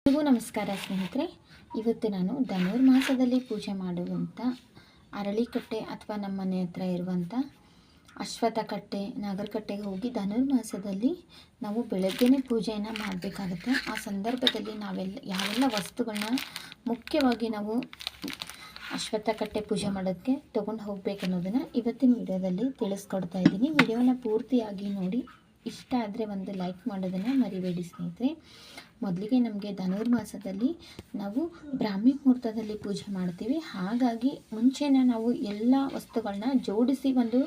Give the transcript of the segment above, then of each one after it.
ಎಲ್ರಿಗೂ ನಮಸ್ಕಾರ ಸ್ನೇಹಿತರೆ. ಇವತ್ತು ನಾನು ಧನುರ್ಮಾಸದಲ್ಲಿ ಪೂಜೆ ಮಾಡುವಂಥ ಅರಳಿಕಟ್ಟೆ ಅಥವಾ ನಮ್ಮ ಮನೆ ಹತ್ರ ಇರುವಂಥ ಅಶ್ವತ್ಥಕಟ್ಟೆ, ನಾಗರಕಟ್ಟೆಗೆ ಹೋಗಿ ಧನುರ್ಮಾಸದಲ್ಲಿ ನಾವು ಬೆಳಗ್ಗೆನೇ ಪೂಜೆಯನ್ನು ಮಾಡಬೇಕಾಗುತ್ತೆ. ಆ ಸಂದರ್ಭದಲ್ಲಿ ಯಾವೆಲ್ಲ ವಸ್ತುಗಳನ್ನ ಮುಖ್ಯವಾಗಿ ನಾವು ಅಶ್ವತ್ಥಕಟ್ಟೆ ಪೂಜೆ ಮಾಡೋದಕ್ಕೆ ತೊಗೊಂಡು ಹೋಗ್ಬೇಕು ಅನ್ನೋದನ್ನು ಇವತ್ತಿನ ವಿಡಿಯೋದಲ್ಲಿ ತಿಳಿಸ್ಕೊಡ್ತಾ ಇದ್ದೀನಿ. ವಿಡಿಯೋನ ಪೂರ್ತಿಯಾಗಿ ನೋಡಿ. ಇಷ್ಟ ಆದರೆ ಒಂದು ಲೈಕ್ ಮಾಡೋದನ್ನು ಮರಿಬೇಡಿ ಸ್ನೇಹಿತರೆ. ಮೊದಲಿಗೆ ನಮಗೆ ಧನುರ್ಮಾಸದಲ್ಲಿ ನಾವು ಬ್ರಾಹ್ಮಿ ಮುಹೂರ್ತದಲ್ಲಿ ಪೂಜೆ ಮಾಡ್ತೀವಿ. ಹಾಗಾಗಿ ಮುಂಚೆನೇ ನಾವು ಎಲ್ಲ ವಸ್ತುಗಳನ್ನ ಜೋಡಿಸಿ ಒಂದು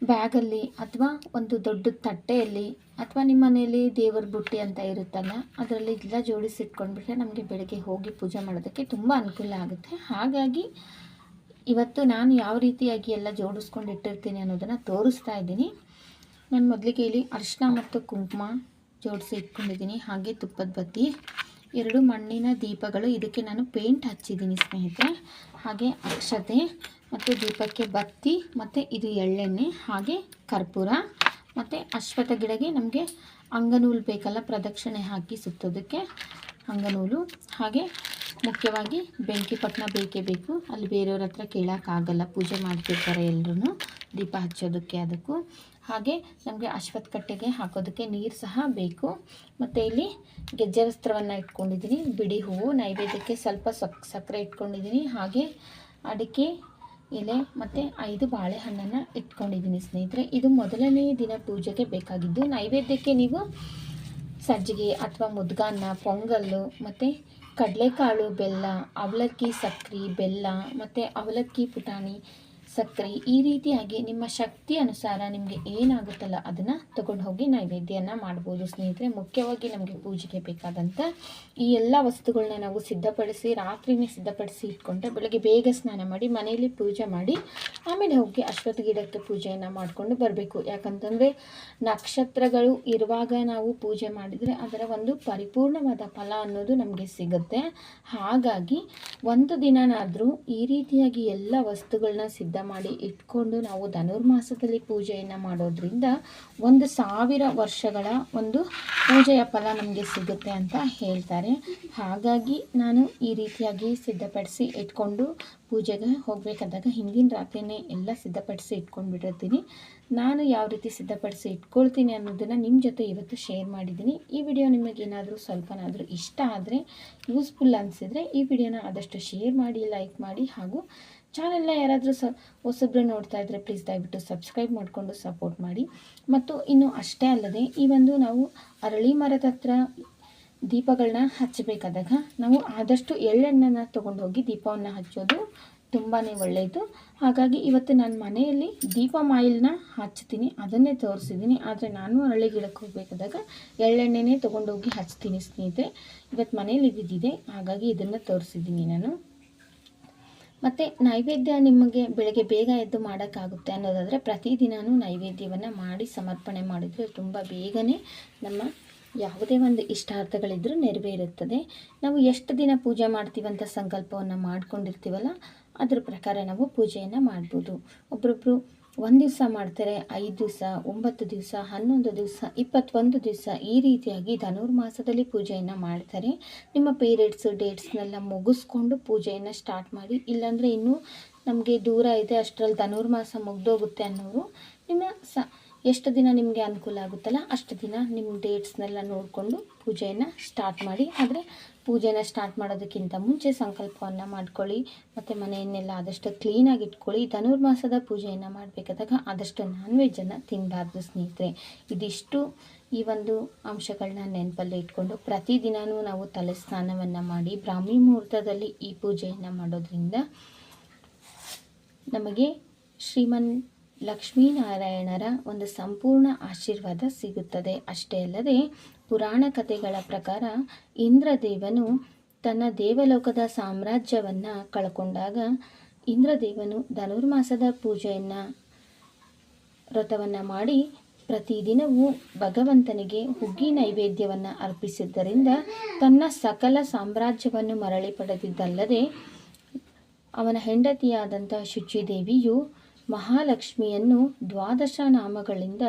ಬ್ಯಾಗಲ್ಲಿ ಅಥವಾ ಒಂದು ದೊಡ್ಡ ತಟ್ಟೆಯಲ್ಲಿ ಅಥವಾ ನಿಮ್ಮ ಮನೆಯಲ್ಲಿ ದೇವರ ಬುಟ್ಟಿ ಅಂತ ಇರುತ್ತಲ್ಲ, ಅದರಲ್ಲಿ ಎಲ್ಲ ಜೋಡಿಸಿ ಇಟ್ಕೊಂಡ್ಬಿಟ್ರೆ ನಮಗೆ ಬೆಳಗ್ಗೆ ಹೋಗಿ ಪೂಜೆ ಮಾಡೋದಕ್ಕೆ ತುಂಬ ಅನುಕೂಲ ಆಗುತ್ತೆ. ಹಾಗಾಗಿ ಇವತ್ತು ನಾನು ಯಾವ ರೀತಿಯಾಗಿ ಎಲ್ಲ ಜೋಡಿಸ್ಕೊಂಡು ಇಟ್ಟಿರ್ತೀನಿ ಅನ್ನೋದನ್ನು ತೋರಿಸ್ತಾ ಇದ್ದೀನಿ. ನಾನು ಮೊದಲಿಗೆ ಇಲ್ಲಿ ಅರಿಶಿನ ಮತ್ತು ಕುಂಕುಮ ಜೋಡಿಸಿ ಇಟ್ಕೊಂಡಿದ್ದೀನಿ. ಹಾಗೆ ತುಪ್ಪದ ಬತ್ತಿ, 2 ಮಣ್ಣಿನ ದೀಪಗಳು, ಇದಕ್ಕೆ ನಾನು ಪೇಂಟ್ ಹಚ್ಚಿದ್ದೀನಿ ಸ್ನೇಹಿತರೆ. ಹಾಗೆ ಅಕ್ಷತೆ ಮತ್ತು ದೀಪಕ್ಕೆ ಬತ್ತಿ ಮತ್ತು ಇದು ಎಳ್ಳೆಣ್ಣೆ, ಹಾಗೆ ಕರ್ಪೂರ ಮತ್ತು ಅಶ್ವತ್ಥ ಗಿಡಗೆ ನಮಗೆ ಅಂಗನೂಲು ಬೇಕಲ್ಲ, ಪ್ರದಕ್ಷಿಣೆ ಹಾಕಿ ಸುತ್ತೋದಕ್ಕೆ ಅಂಗನೂಲು. ಹಾಗೆ ಮುಖ್ಯವಾಗಿ ಬೆಂಕಿ ಪಟ್ಟಣ ಬೇಕೇ ಬೇಕು. ಅಲ್ಲಿ ಬೇರೆಯವ್ರ ಹತ್ರ ಕೇಳೋಕ್ಕಾಗಲ್ಲ, ಪೂಜೆ ಮಾಡ್ತಿರ್ತಾರೆ ಎಲ್ಲರೂ ದೀಪ ಹಚ್ಚೋದಕ್ಕೆ ಅದಕ್ಕೂ. ಹಾಗೆ ನಮಗೆ ಅಶ್ವತ್ಥ ಕಟ್ಟೆಗೆ ಹಾಕೋದಕ್ಕೆ ನೀರು ಸಹ ಬೇಕು. ಮತ್ತು ಇಲ್ಲಿ ಗೆಜ್ಜೆ ವಸ್ತ್ರವನ್ನು ಇಟ್ಕೊಂಡಿದ್ದೀನಿ, ಬಿಡಿ ಹೂವು, ನೈವೇದ್ಯಕ್ಕೆ ಸ್ವಲ್ಪ ಸಕ್ಕರೆ ಇಟ್ಕೊಂಡಿದ್ದೀನಿ. ಹಾಗೆ ಅಡಿಕೆ ಎಲೆ ಮತ್ತು 5 ಬಾಳೆಹಣ್ಣನ್ನು ಇಟ್ಕೊಂಡಿದ್ದೀನಿ ಸ್ನೇಹಿತರೆ. ಇದು ಮೊದಲನೇ ದಿನ ಪೂಜೆಗೆ ಬೇಕಾಗಿದ್ದು. ನೈವೇದ್ಯಕ್ಕೆ ನೀವು ಸಜ್ಜಿಗೆ ಅಥವಾ ಮುದ್ಗಾನ್ನ, ಪೊಂಗಲ್ಲು ಮತ್ತು ಕಡಲೆಕಾಳು, ಬೆಲ್ಲ, ಅವಲಕ್ಕಿ ಸಕ್ಕರೆ, ಬೆಲ್ಲ ಮತ್ತು ಅವಲಕ್ಕಿ ಪುಟಾಣಿ ಸಕ್ಕರೆ, ಈ ರೀತಿಯಾಗಿ ನಿಮ್ಮ ಶಕ್ತಿ ಅನುಸಾರ ನಿಮಗೆ ಏನಾಗುತ್ತಲ್ಲ ಅದನ್ನು ತಗೊಂಡು ಹೋಗಿ ನೈವೇದ್ಯನ ಮಾಡ್ಬೋದು ಸ್ನೇಹಿತರೆ. ಮುಖ್ಯವಾಗಿ ನಮಗೆ ಪೂಜೆಗೆ ಬೇಕಾದಂಥ ಈ ಎಲ್ಲ ವಸ್ತುಗಳನ್ನ ನಾವು ಸಿದ್ಧಪಡಿಸಿ ರಾತ್ರಿನೇ ಸಿದ್ಧಪಡಿಸಿ ಇಟ್ಕೊಂಡ್ರೆ ಬೆಳಗ್ಗೆ ಬೇಗ ಸ್ನಾನ ಮಾಡಿ ಮನೆಯಲ್ಲಿ ಪೂಜೆ ಮಾಡಿ ಆಮೇಲೆ ಹೋಗಿ ಅಶ್ವತ್ಥ ಗಿಡಕ್ಕೆ ಪೂಜೆಯನ್ನು ಮಾಡಿಕೊಂಡು ಬರಬೇಕು. ಯಾಕಂತಂದರೆ ನಕ್ಷತ್ರಗಳು ಇರುವಾಗ ನಾವು ಪೂಜೆ ಮಾಡಿದರೆ ಅದರ ಒಂದು ಪರಿಪೂರ್ಣವಾದ ಫಲ ಅನ್ನೋದು ನಮಗೆ ಸಿಗುತ್ತೆ. ಹಾಗಾಗಿ ಒಂದು ದಿನನಾದರೂ ಈ ರೀತಿಯಾಗಿ ಎಲ್ಲ ವಸ್ತುಗಳನ್ನ ಸಿದ್ಧ ಮಾಡಿ ಇಟ್ಕೊಂಡು ನಾವು ಧನುರ್ಮಾಸದಲ್ಲಿ ಪೂಜೆಯನ್ನು ಮಾಡೋದ್ರಿಂದ 1000 ವರ್ಷಗಳ ಒಂದು ಪೂಜೆಯ ಫಲ ನಮಗೆ ಸಿಗುತ್ತೆ ಅಂತ ಹೇಳ್ತಾರೆ. ಹಾಗಾಗಿ ನಾನು ಈ ರೀತಿಯಾಗಿ ಸಿದ್ಧಪಡಿಸಿ ಇಟ್ಕೊಂಡು ಪೂಜೆಗೆ ಹೋಗಬೇಕಾದಾಗ ಹಿಂದಿನ ರಾತ್ರಿಯೇ ಎಲ್ಲ ಸಿದ್ಧಪಡಿಸಿ ಇಟ್ಕೊಂಡ್ಬಿಟ್ಟಿರ್ತೀನಿ. ನಾನು ಯಾವ ರೀತಿ ಸಿದ್ಧಪಡಿಸಿ ಇಟ್ಕೊಳ್ತೀನಿ ಅನ್ನೋದನ್ನು ನಿಮ್ಮ ಜೊತೆ ಇವತ್ತು ಶೇರ್ ಮಾಡಿದ್ದೀನಿ. ಈ ವಿಡಿಯೋ ನಿಮಗೇನಾದರೂ ಸ್ವಲ್ಪನಾದರೂ ಇಷ್ಟ ಆದರೆ, ಯೂಸ್ಫುಲ್ ಅನಿಸಿದರೆ ಈ ವಿಡಿಯೋನ ಆದಷ್ಟು ಶೇರ್ ಮಾಡಿ, ಲೈಕ್ ಮಾಡಿ. ಹಾಗೂ ಚಾನೆಲ್ನ ಯಾರಾದರೂ ಹೊಸಬ್ರು ನೋಡ್ತಾ ಇದ್ದರೆ ಪ್ಲೀಸ್ ದಯವಿಟ್ಟು ಸಬ್ಸ್ಕ್ರೈಬ್ ಮಾಡಿಕೊಂಡು ಸಪೋರ್ಟ್ ಮಾಡಿ. ಮತ್ತು ಇನ್ನು ಅಷ್ಟೇ ಅಲ್ಲದೆ ಈ ಒಂದು ನಾವು ಅರಳಿ ಮರದ ಹತ್ರ ದೀಪಗಳನ್ನ ಹಚ್ಚಬೇಕಾದಾಗ ನಾವು ಆದಷ್ಟು ಎಳ್ಳೆಣ್ಣೆನ ತೊಗೊಂಡು ಹೋಗಿ ದೀಪವನ್ನು ಹಚ್ಚೋದು ತುಂಬಾ ಒಳ್ಳೆಯದು. ಹಾಗಾಗಿ ಇವತ್ತು ನಾನು ಮನೆಯಲ್ಲಿ ದೀಪ ಮಾಯಿಲ್ನ ಹಚ್ತೀನಿ, ಅದನ್ನೇ ತೋರಿಸಿದ್ದೀನಿ. ಆದರೆ ನಾನು ಅರಳಿ ಗಿಡಕ್ಕೆ ಹೋಗಬೇಕಾದಾಗ ಎಳ್ಳೆಣ್ಣೆನೇ ತೊಗೊಂಡೋಗಿ ಹಚ್ತೀನಿ ಸ್ನೇಹಿತರೆ. ಇವತ್ತು ಮನೇಲಿ ಇದ್ದಿದ್ದಿದೆ, ಹಾಗಾಗಿ ಇದನ್ನು ತೋರಿಸಿದ್ದೀನಿ ನಾನು. ಮತ್ತು ನೈವೇದ್ಯ ನಿಮಗೆ ಬೆಳಗ್ಗೆ ಬೇಗ ಎದ್ದು ಮಾಡೋಕ್ಕಾಗುತ್ತೆ ಅನ್ನೋದಾದರೆ ಪ್ರತಿದಿನವೂ ನೈವೇದ್ಯವನ್ನು ಮಾಡಿ ಸಮರ್ಪಣೆ ಮಾಡಿದರೆ ತುಂಬ ಬೇಗನೆ ನಮ್ಮ ಯಾವುದೇ ಒಂದು ಇಷ್ಟಾರ್ಥಗಳಿದ್ರೂ ನೆರವೇರುತ್ತದೆ. ನಾವು ಎಷ್ಟು ದಿನ ಪೂಜೆ ಮಾಡ್ತೀವಂತ ಸಂಕಲ್ಪವನ್ನು ಮಾಡ್ಕೊಂಡಿರ್ತೀವಲ್ಲ, ಅದರ ಪ್ರಕಾರ ನಾವು ಪೂಜೆಯನ್ನು ಮಾಡ್ಬೋದು. ಒಬ್ಬರೊಬ್ಬರು 1 ದಿವಸ ಮಾಡ್ತಾರೆ, 5 ದಿವಸ, 9 ದಿವಸ, 11 ದಿವಸ, 21 ದಿವಸ, ಈ ರೀತಿಯಾಗಿ ಧನುರ್ಮಾಸದಲ್ಲಿ ಪೂಜೆಯನ್ನು ಮಾಡ್ತಾರೆ. ನಿಮ್ಮ ಪೀರಿಯಡ್ಸ್ ಡೇಟ್ಸ್ನೆಲ್ಲ ಮುಗಿಸ್ಕೊಂಡು ಪೂಜೆಯನ್ನು ಸ್ಟಾರ್ಟ್ ಮಾಡಿ. ಇಲ್ಲಾಂದರೆ ಇನ್ನೂ ನಮಗೆ ದೂರ ಇದೆ, ಅಷ್ಟರಲ್ಲಿ ಧನುರ್ಮಾಸ ಮುಗ್ದೋಗುತ್ತೆ ಅನ್ನೋರು ಎಷ್ಟು ದಿನ ನಿಮಗೆ ಅನುಕೂಲ ಆಗುತ್ತಲ್ಲ ಅಷ್ಟು ದಿನ ನಿಮ್ಮ ಡೇಟ್ಸ್ನೆಲ್ಲ ನೋಡಿಕೊಂಡು ಪೂಜೆಯನ್ನು ಸ್ಟಾರ್ಟ್ ಮಾಡಿ. ಆದರೆ ಪೂಜೆನ ಸ್ಟಾರ್ಟ್ ಮಾಡೋದಕ್ಕಿಂತ ಮುಂಚೆ ಸಂಕಲ್ಪವನ್ನು ಮಾಡ್ಕೊಳ್ಳಿ ಮತ್ತು ಮನೆಯನ್ನೆಲ್ಲ ಆದಷ್ಟು ಕ್ಲೀನಾಗಿ ಇಟ್ಕೊಳ್ಳಿ. ಧನುರ್ಮಾಸದ ಪೂಜೆಯನ್ನು ಮಾಡಬೇಕಾದಾಗ ಆದಷ್ಟು ನಾನ್ ವೆಜ್ಜನ್ನು ತಿನ್ನಬಾರ್ದು ಸ್ನೇಹಿತರೆ. ಇದಿಷ್ಟು ಈ ಒಂದು ಅಂಶಗಳನ್ನ ನೆನಪಲ್ಲಿ ಇಟ್ಕೊಂಡು ಪ್ರತಿದಿನವೂ ನಾವು ತಲೆ ಸ್ನಾನವನ್ನು ಮಾಡಿ ಬ್ರಾಹ್ಮಿ ಮುಹೂರ್ತದಲ್ಲಿ ಈ ಪೂಜೆಯನ್ನು ಮಾಡೋದ್ರಿಂದ ನಮಗೆ ಶ್ರೀಮನ್ ಲಕ್ಷ್ಮೀನಾರಾಯಣರ ಒಂದು ಸಂಪೂರ್ಣ ಆಶೀರ್ವಾದ ಸಿಗುತ್ತದೆ. ಅಷ್ಟೇ ಅಲ್ಲದೆ ಪುರಾಣ ಕಥೆಗಳ ಪ್ರಕಾರ ಇಂದ್ರದೇವನು ತನ್ನ ದೇವಲೋಕದ ಸಾಮ್ರಾಜ್ಯವನ್ನು ಕಳ್ಕೊಂಡಾಗ ಇಂದ್ರದೇವನು ಧನುರ್ಮಾಸದ ಪೂಜೆಯನ್ನು ವ್ರತವನ್ನು ಮಾಡಿ ಪ್ರತಿದಿನವೂ ಭಗವಂತನಿಗೆ ಹುಗ್ಗಿ ನೈವೇದ್ಯವನ್ನು ಅರ್ಪಿಸಿದ್ದರಿಂದ ತನ್ನ ಸಕಲ ಸಾಮ್ರಾಜ್ಯವನ್ನು ಮರಳಿ ಪಡೆದಿದ್ದಲ್ಲದೆ ಅವನ ಹೆಂಡತಿಯಾದಂಥ ಶುಚಿದೇವಿಯು ಮಹಾಲಕ್ಷ್ಮಿಯನ್ನು 12 ನಾಮಗಳಿಂದ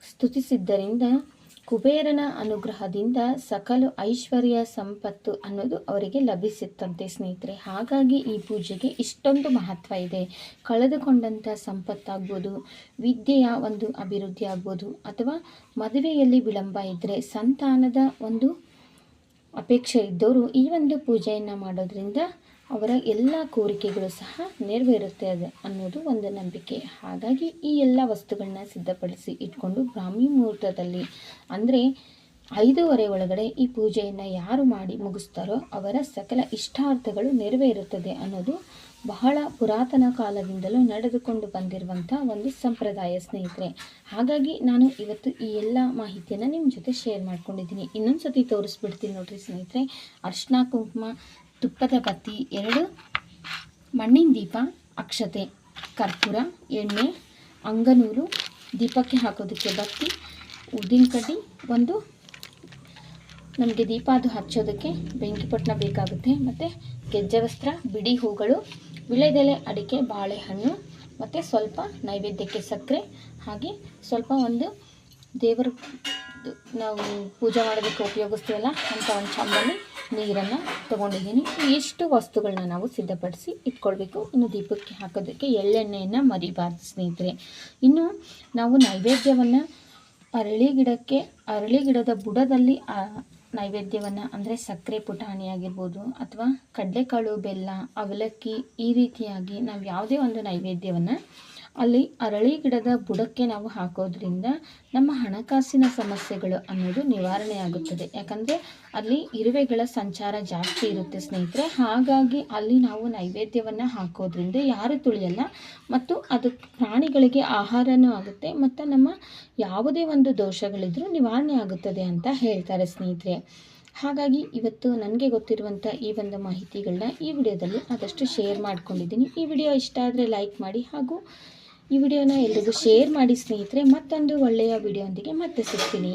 ಸ್ತುತಿಸಿದ್ದರಿಂದ ಕುಬೇರನ ಅನುಗ್ರಹದಿಂದ ಸಕಲ ಐಶ್ವರ್ಯ ಸಂಪತ್ತು ಅನ್ನೋದು ಅವರಿಗೆ ಲಭಿಸುತ್ತಂತೆ ಸ್ನೇಹಿತರೆ. ಹಾಗಾಗಿ ಈ ಪೂಜೆಗೆ ಇಷ್ಟೊಂದು ಮಹತ್ವ ಇದೆ. ಕಳೆದುಕೊಂಡಂಥ ಸಂಪತ್ತಾಗ್ಬೋದು, ವಿದ್ಯೆಯ ಒಂದು ಅಭಿವೃದ್ಧಿ ಆಗ್ಬೋದು, ಅಥವಾ ಮದುವೆಯಲ್ಲಿ ವಿಳಂಬ ಇದ್ದರೆ, ಸಂತಾನದ ಒಂದು ಅಪೇಕ್ಷೆ ಇದ್ದವರು ಈ ಒಂದು ಪೂಜೆಯನ್ನು ಮಾಡೋದ್ರಿಂದ ಅವರ ಎಲ್ಲ ಕೋರಿಕೆಗಳು ಸಹ ನೆರವೇರುತ್ತೆ ಅನ್ನೋದು ಒಂದು ನಂಬಿಕೆ. ಹಾಗಾಗಿ ಈ ಎಲ್ಲ ವಸ್ತುಗಳನ್ನ ಸಿದ್ಧಪಡಿಸಿ ಇಟ್ಕೊಂಡು ಬ್ರಾಹ್ಮಿ ಮುಹೂರ್ತದಲ್ಲಿ ಅಂದರೆ 5:30 ಒಳಗಡೆ ಈ ಪೂಜೆಯನ್ನು ಯಾರು ಮಾಡಿ ಮುಗಿಸ್ತಾರೋ ಅವರ ಸಕಲ ಇಷ್ಟಾರ್ಥಗಳು ನೆರವೇರುತ್ತದೆ ಅನ್ನೋದು ಬಹಳ ಪುರಾತನ ಕಾಲದಿಂದಲೂ ನಡೆದುಕೊಂಡು ಬಂದಿರುವಂಥ ಒಂದು ಸಂಪ್ರದಾಯ ಸ್ನೇಹಿತರೆ. ಹಾಗಾಗಿ ನಾನು ಇವತ್ತು ಈ ಎಲ್ಲ ಮಾಹಿತಿಯನ್ನು ನಿಮ್ಮ ಜೊತೆ ಶೇರ್ ಮಾಡ್ಕೊಂಡಿದ್ದೀನಿ. ಇನ್ನೊಂದು ಸತಿ ತೋರಿಸ್ಬಿಡ್ತೀನಿ ನೋಡಿರಿ ಸ್ನೇಹಿತರೆ. ಅರಿಶಿನ, ಕುಂಕುಮ, ತುಪ್ಪದ ಬತ್ತಿ, 2 ಮಣ್ಣಿನ ದೀಪ, ಅಕ್ಷತೆ, ಕರ್ಪೂರ, ಎಣ್ಣೆ, ಅಂಗನೂರು, ದೀಪಕ್ಕೆ ಹಾಕೋದಕ್ಕೆ ಬತ್ತಿ, ಉದ್ದಿನ ಕಡ್ಡಿ, ಒಂದು ನಮಗೆ ದೀಪ ಅದು ಹಚ್ಚೋದಕ್ಕೆ ಬೆಂಕಿಪೊಟ್ಟಣ ಬೇಕಾಗುತ್ತೆ, ಮತ್ತು ಗೆಜ್ಜೆ ವಸ್ತ್ರ, ಬಿಡಿ ಹೂಗಳು, ವಿಳೆದೆಲೆ, ಅಡಿಕೆ, ಬಾಳೆಹಣ್ಣು, ಮತ್ತು ಸ್ವಲ್ಪ ನೈವೇದ್ಯಕ್ಕೆ ಸಕ್ಕರೆ, ಹಾಗೆ ಸ್ವಲ್ಪ ಒಂದು ದೇವರ ನಾವು ಪೂಜೆ ಮಾಡೋದಕ್ಕೆ ಉಪಯೋಗಿಸ್ತೀವಲ್ಲ ಅಂತ ಒಂದು ಚಂಬಲ್ಲಿ ನೀರನ್ನು ತೊಗೊಂಡಿದ್ದೀನಿ. ಇಷ್ಟು ವಸ್ತುಗಳನ್ನ ನಾವು ಸಿದ್ಧಪಡಿಸಿ ಇಟ್ಕೊಳ್ಬೇಕು. ಇನ್ನು ದೀಪಕ್ಕೆ ಹಾಕೋದಕ್ಕೆ ಎಳ್ಳೆಣ್ಣೆಯನ್ನು ಮರಿಬಾರ್ದು ಸ್ನೇಹಿತರೆ. ಇನ್ನು ನಾವು ನೈವೇದ್ಯವನ್ನು ಅರಳಿಗಿಡದ ಬುಡದಲ್ಲಿ ನೈವೇದ್ಯವನ್ನು ಅಂದರೆ ಸಕ್ಕರೆ ಪುಟಾಣಿ ಆಗಿರ್ಬೋದು, ಅಥವಾ ಕಡಲೆಕಾಳು, ಬೆಲ್ಲ, ಅವಲಕ್ಕಿ, ಈ ರೀತಿಯಾಗಿ ನಾವು ಯಾವುದೇ ಒಂದು ನೈವೇದ್ಯವನ್ನು ಅಲ್ಲಿ ಅರಳಿ ಗಿಡದ ಬುಡಕ್ಕೆ ನಾವು ಹಾಕೋದ್ರಿಂದ ನಮ್ಮ ಹಣಕಾಸಿನ ಸಮಸ್ಯೆಗಳು ಅನ್ನೋದು ನಿವಾರಣೆ ಆಗುತ್ತದೆ. ಯಾಕಂದರೆ ಅಲ್ಲಿ ಇರುವೆಗಳ ಸಂಚಾರ ಜಾಸ್ತಿ ಇರುತ್ತೆ ಸ್ನೇಹಿತರೆ. ಹಾಗಾಗಿ ಅಲ್ಲಿ ನಾವು ನೈವೇದ್ಯವನ್ನು ಹಾಕೋದ್ರಿಂದ ಯಾರು ತುಳಿಯಲ್ಲ, ಮತ್ತು ಅದು ಪ್ರಾಣಿಗಳಿಗೆ ಆಹಾರನೂ ಆಗುತ್ತೆ, ಮತ್ತು ನಮ್ಮ ಯಾವುದೇ ಒಂದು ದೋಷಗಳಿದ್ರೂ ನಿವಾರಣೆ ಆಗುತ್ತದೆ ಅಂತ ಹೇಳ್ತಾರೆ ಸ್ನೇಹಿತರೆ. ಹಾಗಾಗಿ ಇವತ್ತು ನನಗೆ ಗೊತ್ತಿರುವಂಥ ಈ ಒಂದು ಮಾಹಿತಿಗಳನ್ನ ಈ ವಿಡಿಯೋದಲ್ಲಿ ಆದಷ್ಟು ಶೇರ್ ಮಾಡ್ಕೊಂಡಿದ್ದೀನಿ. ಈ ವಿಡಿಯೋ ಇಷ್ಟ ಆದರೆ ಲೈಕ್ ಮಾಡಿ, ಹಾಗೂ ಈ ವಿಡಿಯೋನ ಎಲ್ರಿಗೂ ಶೇರ್ ಮಾಡಿ ಸ್ನೇಹಿತರೆ. ಮತ್ತೊಂದು ಒಳ್ಳೆಯ ವಿಡಿಯೋ ಒಂದಿಗೆ ಮತ್ತೆ ಸಿಗ್ತೀನಿ.